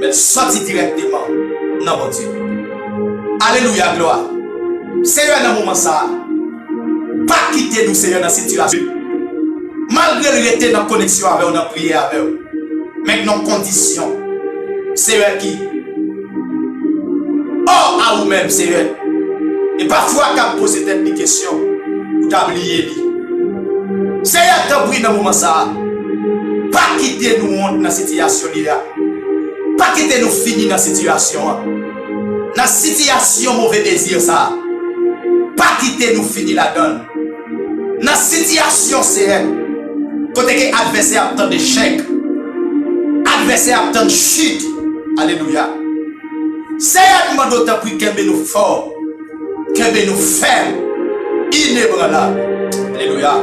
Mais sorti directement dans mon Dieu. Alléluia, gloire. Seigneur, dans le moment ça, pas quitter nous, Seigneur, dans cette situation. Malgré le rester dans la connexion avec nous, dans la prière avec nous. Mais dans conditions, Seigneur, qui à vous-même, Seigneur. Et parfois, quand vous posez des questions, vous oubliez. Seigneur, t'as pris dans le moment ça. Pas quitter nous dans cette situation là. Pas quitter nous finir dans cette situation. Dans la situation mauvais désir ça. Pas quitter nous finir là-dedans. Dans la situation, Seigneur. Côté que l'adversaire attend d'échec. L'adversaire attend de chute. Alléluia. Seigneur, nous demandons d'autant plus qu'elle nous fort, qu'elle nous ferme, inébranlable. Alléluia.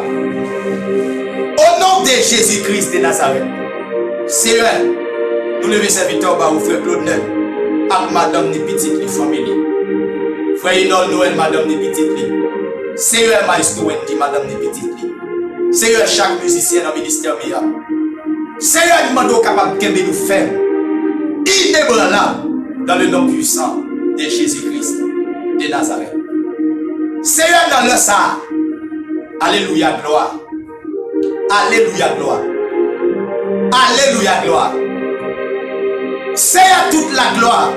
Au nom de Jésus-Christ de Nazareth, Seigneur, nous levons serviteurs par vous, frère Claude Nel, avec madame ni petite, ni famille. Frère Inol Noël, madame ni petite. Seigneur, maestro Wendy, madame ni petite. Seigneur, chaque musicien dans le ministère, Seigneur, nous demandons capable qu'elle nous ferme, inébranlable. Dans le nom puissant de Jésus-Christ de Nazareth. Seigneur, dans le ça. Alléluia, gloire. Alléluia, gloire. Alléluia, gloire. Seigneur, toute la gloire,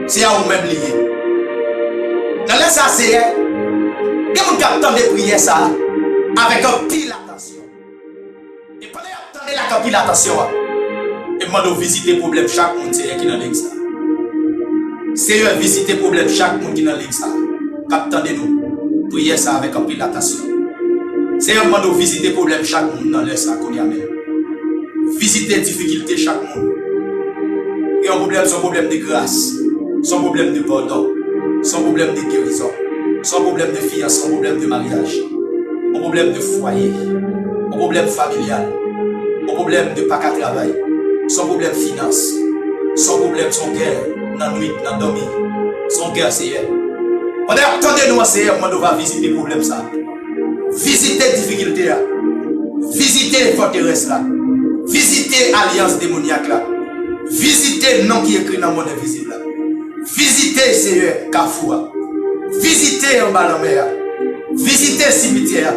c'est à vous-même lié. Dans le ça, Seigneur, que vous attendez de prier ça avec un pile attention. Et pendant que vous attendez la pile attention, et vous devez visiter le problème chaque monde qui est dans l'église. Seigneur, visitez le problème chaque monde qui est dans l'église. Attendez-nous. Priez ça avec un peu d'attention. Seigneur, nous visiter le problème chaque monde dans l'église. Visitez les difficultés chaque monde. Et un problème, son problème de grâce, son problème de pardon, son problème de guérison, son problème de fiancé, son problème de mariage, un problème de foyer, un problème familial, un problème de pas qu'à travail, son problème de finance, son problème, son guerre. Dans la nuit, dans la dormir, son cœur, Seigneur. Attendez-nous, Seigneur, on va visiter le problème. Visiter les difficultés. Visiter les forteresses. Visiter l'alliance démoniaque. Visiter le nom qui est écrit dans le monde invisible. Visiter, Seigneur, Carrefour. Visiter en bas de la mer. Visiter le cimetière.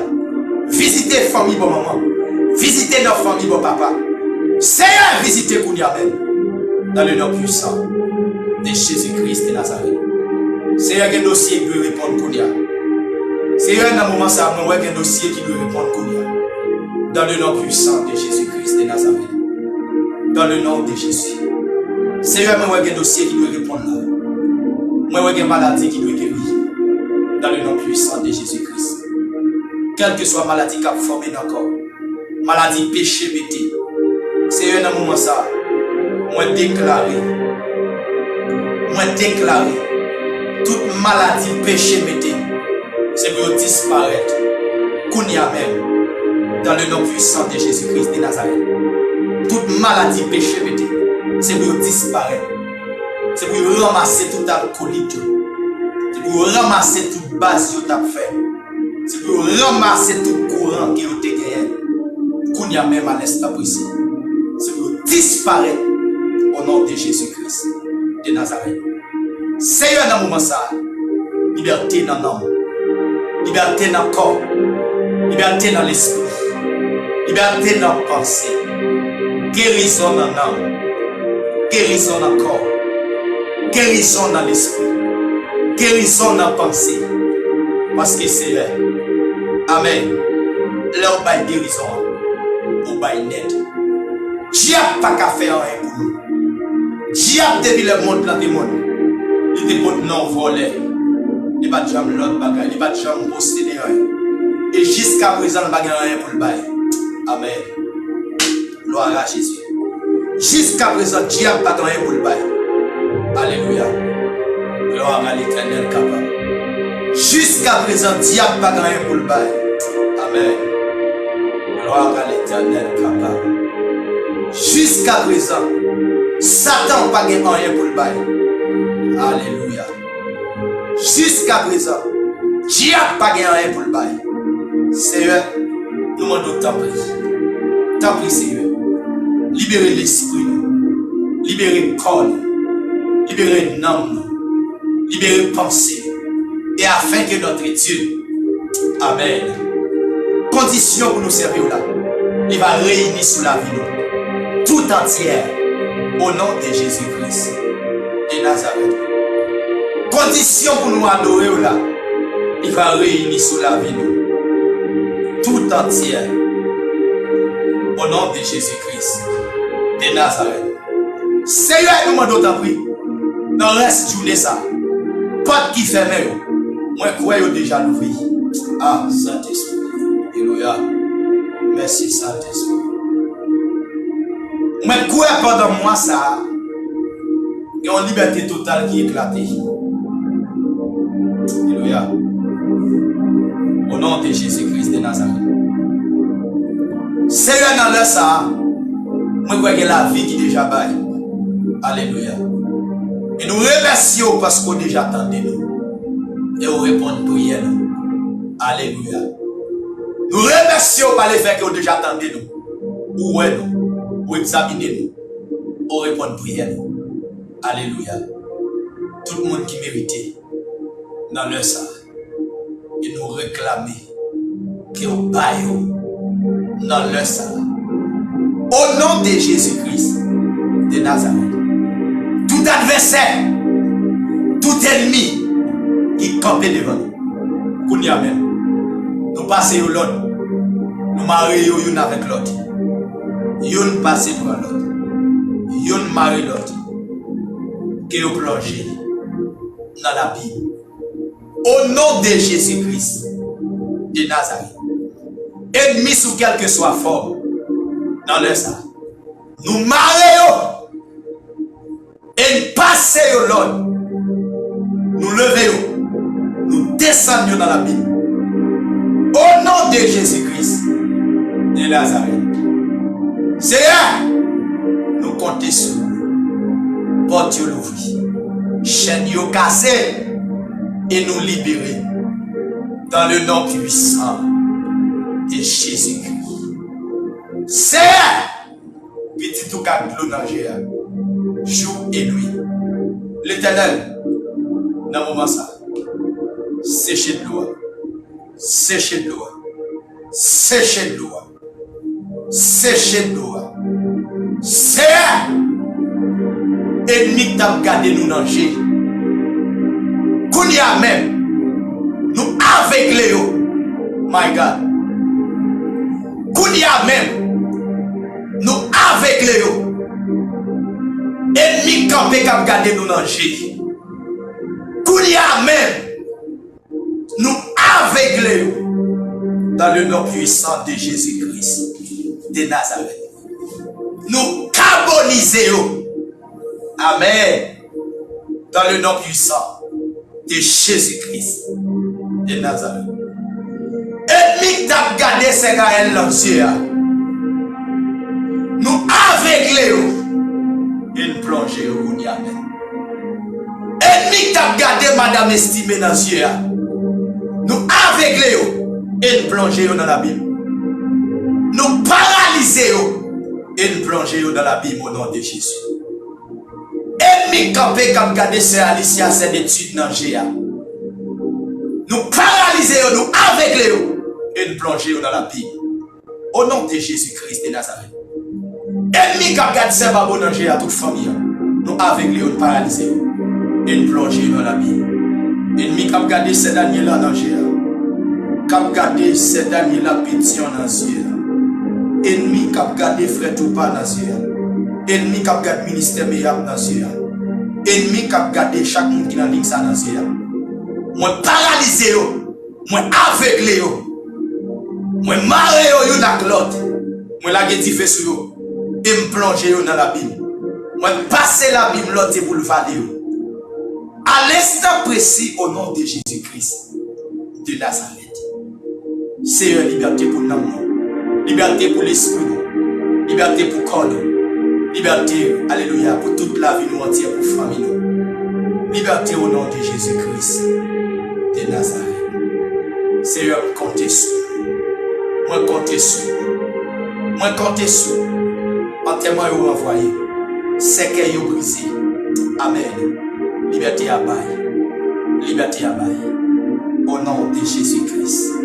Visiter la famille, bon maman. Visiter notre famille, bon papa. Seigneur, visiter Kouniabel. Dans le nom puissant de Jésus-Christ de Nazareth. Seigneur, il y a un dossier qui doit répondre Kounia. Seigneur, dans le moment ça, il y a un dossier qui doit répondre Kounia. Dans le nom puissant de Jésus-Christ de Nazareth. Dans le nom de Jésus. Seigneur, il y a un dossier qui doit répondre là. Il y a une maladie qui doit guérir. Dans le nom puissant de Jésus-Christ. Quelle que soit la maladie qui a formé dans le corps. Maladie péché bêté. Seigneur, dans le moment ça, moi déclaré toute maladie péché mété, c'est pour disparaître. Kounia même, dans le nom puissant de Jésus-Christ de Nazareth. Toute maladie péché mété, c'est pour disparaître. C'est pour ramasser toute alcoolique. C'est pour ramasser toute base que tu as fait. C'est pour ramasser tout courant qui a été gagné. Kounia même à l'instant précis. C'est pour disparaître au nom de Jésus-Christ de Nazareth. Seigneur, dans le moment ça, liberté dans l'âme, liberté dans le corps, liberté dans l'esprit, liberté dans la pensée, guérison dans l'âme, guérison dans le corps, guérison dans l'esprit, guérison dans la pensée. Parce que Seigneur, Amen, là où il y a guérison, où il y a net. Dieu n'a pas qu'à faire rien pour nous. Dieu a depuis le monde, plan du monde. Il était pour non voler. Il n'a pas de jambe l'autre bagaille. Il n'a pas de jambe posséder rien. Et jusqu'à présent, il n'a pas rien pour le bail. Amen. Gloire à Jésus. Jusqu'à présent, Dieu n'a pas rien pour le bail. Alléluia. Gloire à l'Éternel capable. Jusqu'à présent, Dieu n'a pas rien pour le bail. Amen. Gloire à l'Éternel capable. Jusqu'à présent, Satan n'a pas rien pour le bail. Alléluia. Jusqu'à présent, Dieu n'a pas rien pour le bail. Seigneur, nous demandons tant pis. Tant pis, Seigneur. Libérez l'esprit. libérer corps, libérer âme, libérer pensée, et afin que notre Dieu, amen, condition pour nous servir là, il va réunir sous la vie nous, tout entière, au nom de Jésus-Christ de Nazareth. Condition pour nous adorer là, il va réunir sous la vie nous, tout entière, au nom de Jésus-Christ de Nazareth. Seigneur, nous demandons ta prière. Dans le reste journée ça, pas qui ferme, moi crois déjà l'ouvrir. Ah, Saint-Esprit. Alléluia. Merci Saint-Esprit. Moi crois pendant moi ça, il y a une liberté totale qui est éclatée. Alléluia. Au nom de Jésus-Christ de Nazareth. Seigneur, dans le ça, moi crois que la vie qui est déjà baille. Alléluia. Et nous remercions parce qu'on déjà attendait nous. Et on répond prière. Alléluia. Nous remercions par le fait qu'on déjà attendait nous. Ou ouais nous. Ou examiner nous. On répond prière. Alléluia. Tout le monde qui méritait dans leur ça. Et nous réclamer qu'on baille dans leur ça. Au nom de Jésus-Christ de Nazareth. Tout adversaire, tout ennemi qui campait devant nous, qu'on y a même, nous passons l'autre, nous marions l'un avec l'autre, l'un passe pour l'autre, l'un marie l'autre, qui nous plonge dans la Bible. Au nom de Jésus-Christ de Nazareth, ennemi sous quelque soit forme, dans le sang, nous marions. Et passer au Lord, nous levons, nous descendons dans la Bible. Au nom de Jésus-Christ de Nazareth. Seigneur, nous comptons sur vous. Porte l'ouvrir. Chaîne cassée et nous libérer. Dans le nom puissant de Jésus-Christ. Seigneur, petit tout cas de l'eau jour et nuit. L'Éternel, dans le moment ça, séchez de l'eau, séchez de l'eau, séchez de l'eau, séchez de l'eau. C'est ennemi qui t'a gardé nous danger. Qu'on y a même, nous avec Léo, my God. Qu'on y a même, nous avec Léo. Ennemi campé qui a gardé nous danger. Kounia même, nous aveuglés dans le nom puissant de Jésus-Christ de Nazareth. Nous carbonisons. Amen. Dans le nom puissant de Jésus-Christ de Nazareth. Ennemi qui a gardé ses gaëls dans les yeux. Nous aveuglés. Une plongée au Gouniamé. Ennemi qui a gardé madame estimée dans les yeux. Nous aveuglés et nous plongeons dans la Bible. Nous paralysons et nous plongeons dans la Bible au nom de Jésus. Ennemi campé qui a gardé ses Alicia, ses études dans GA. Nous paralysons, nous aveuglons et nous plongeons dans la Bible au nom de Jésus-Christ de Nazareth. Ennemi qui a gardé ses babos dans GA, toute famille. Nous aveuglons, nous paralysons et nous plongeons dans la Bible. Ennemi qui a gardé ses Daniel dans GA. Qui a gardé ces derniers là pétition dans les yeux. Ennemi qui a gardé frère Toupa dans les yeux. Ennemi qui a gardé ministère meilleur dans les yeux. Ennemi qui a gardé chaque monde qui est dans ligne ça dans les yeux. Moi paralysé yo, moi aveuglé yo. Moi maré yo dans l'autre. Moi la gedi fait sur yo et me plonger yo dans la Bible. Moi passer la Bible l'autre et boulevarder yo. À l'instant précis au nom de Jésus-Christ de Nazareth. C'est une liberté pour nous, liberté pour l'esprit, liberté pour le corps, liberté, alléluia, pour toute la vie nous entière, pour la famille nous. Liberté au nom de Jésus-Christ de Nazareth. Seigneur, comptez sur. Moi, comptez sur. Moi, comptez sur. En témoin, vous envoyez. c'est que yo brisé. Amen. Liberté à bail. Liberté à bail. Au nom de Jésus-Christ.